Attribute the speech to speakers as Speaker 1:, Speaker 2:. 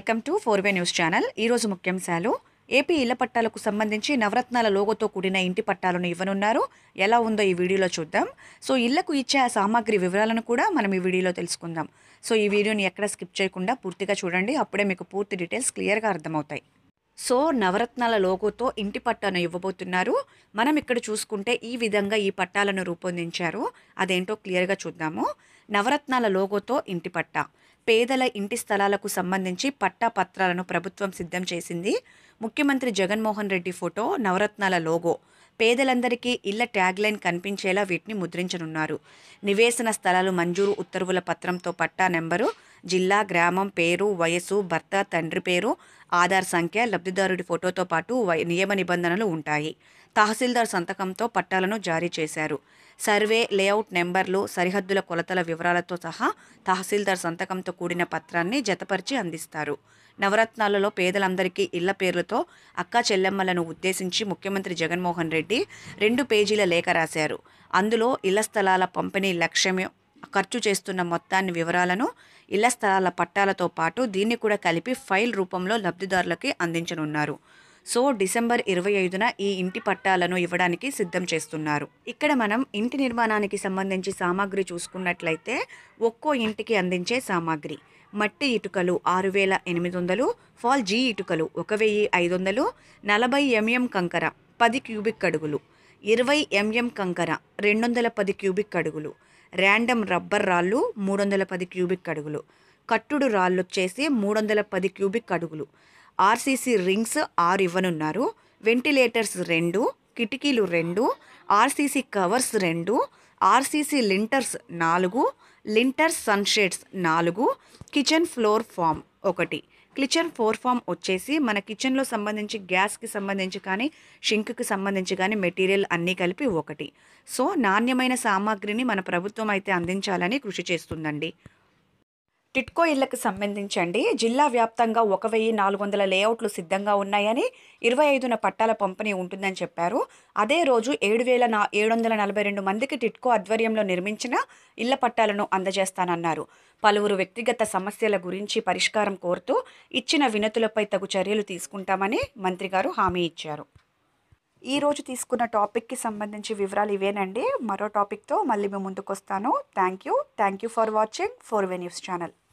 Speaker 1: Welcome to 4వే news channel. ఈరోజు ముఖ్యాంశాలు. ఏపీ ఇళ్ల పట్టాలకు సంబంధించి నవరత్నాల లోగోతో కూడిన ఇంటి పట్టాలను ఇవ్వనున్నారు. ఎలా ఉందో ఈ వీడియోలో చూద్దాం. సో ఇళ్లకు ఇచ్చే ఆ సామాగ్రి వివరాలను కూడా మనం ఈ వీడియోలో తెలుసుకుందాం. సో ఈ వీడియోని ఎక్కడ స్కిప్ చేయకుండా పూర్తిగా చూడండి. అప్పుడే మీకు పూర్తి డీటెయిల్స్ క్లియర్గా అర్థమవుతాయి. సో నవరత్నాల లోగోతో ఇంటి పట్టాను ఇవ్వబోతున్నారు. మనం ఇక్కడ చూసుకుంటే ఈ విధంగా ఈ పట్టాలను రూపొందించారు. అదేంటో క్లియర్గా చూద్దాము. నవరత్నాల లోగోతో ఇంటి పట్టా. పేదల ఇంటి స్థలాలకు సంబంధించి పట్టా పత్రాలను ప్రభుత్వం సిద్ధం చేసింది. ముఖ్యమంత్రి జగన్మోహన్ రెడ్డి ఫోటో, నవరత్నాల లోగో. పేదలందరికీ ఇళ్ల ట్యాగ్లైన్ కనిపించేలా వీటిని ముద్రించనున్నారు. నివేశన స్థలాలు మంజూరు ఉత్తర్వుల పత్రంతో పట్టా నెంబరు, జిల్లా, గ్రామం, పేరు, వయసు, భర్త, తండ్రి పేరు, ఆధార్ సంఖ్య, లబ్ధిదారుడి ఫోటోతో పాటు నియమ నిబంధనలు ఉంటాయి. తహసీల్దార్ సంతకంతో పట్టాలను జారీ చేశారు. సర్వే, లేఅవుట్ నెంబర్లు, సరిహద్దుల కొలతల వివరాలతో సహా తహసీల్దార్ సంతకంతో కూడిన పత్రాన్ని జతపరిచి అందిస్తారు. నవరత్నాలలో పేదలందరికీ ఇళ్ల పేర్లతో అక్కా చెల్లెమ్మలను ఉద్దేశించి ముఖ్యమంత్రి జగన్మోహన్ రెడ్డి 2 పేజీల లేఖ రాశారు. అందులో ఇళ్ల స్థలాల పంపిణీ లక్ష్యం, ఖర్చు చేస్తున్న మొత్తాన్ని వివరాలను, ఇళ్ల స్థలాల పట్టాలతో పాటు దీన్ని కూడా కలిపి ఫైల్ రూపంలో లబ్ధిదారులకి అందించనున్నారు. సో డిసెంబర్ 25న ఈ ఇంటి పట్టాలను ఇవ్వడానికి సిద్ధం చేస్తున్నారు. ఇక్కడ మనం ఇంటి నిర్మాణానికి సంబంధించి సామాగ్రి చూసుకున్నట్లయితే ఒక్కో ఇంటికి అందించే సామాగ్రి: మట్టి ఇటుకలు 6,800, ఫాల్ జీ ఇటుకలు 1,500, 40 mm కంకర 10 క్యూబిక్ అడుగులు, 20 mm కంకర 210 క్యూబిక్ అడుగులు, ర్యాండమ్ రబ్బర్ రాళ్ళు 310 క్యూబిక్ అడుగులు, కట్టుడు రాళ్ళు వచ్చేసి 310 క్యూబిక్ అడుగులు, ఆర్సీసీ రింగ్స్ 6 ఇవ్వనున్నారు. వెంటిలేటర్స్ 2, కిటికీలు 2, RCC covers 2, RCC lintels 4, lintels sunshades 4, kitchen floor form 1. Kitchen floor form వచ్చేసి మన కిచెన్లో సంబంధించి గ్యాస్కి సంబంధించి కానీ షింక్కి సంబంధించి కానీ మెటీరియల్ అన్నీ కలిపి 1. సో నాణ్యమైన సామాగ్రిని మన ప్రభుత్వం అయితే అందించాలని కృషి చేస్తుందండి. టిట్కో ఇళ్లకు సంబంధించండి జిల్లా వ్యాప్తంగా 1,400 లేఅవుట్లు సిద్ధంగా ఉన్నాయని, 25న పట్టాల పంపిణీ ఉంటుందని చెప్పారు. అదే రోజు 7,742 మందికి టిట్కో ఆధ్వర్యంలో నిర్మించిన ఇళ్ల పట్టాలను అందజేస్తానన్నారు. పలువురు వ్యక్తిగత సమస్యల గురించి పరిష్కారం కోరుతూ ఇచ్చిన వినతులపై తగు చర్యలు తీసుకుంటామని మంత్రి గారు హామీ ఇచ్చారు. ఈ రోజు తీసుకున్న టాపిక్కి సంబంధించి వివరాలు ఇవేనండి. మరో టాపిక్తో మళ్ళీ మేము ముందుకు వస్తాను. థ్యాంక్ యూ ఫర్ వాచింగ్ 4వే న్యూస్ ఛానల్.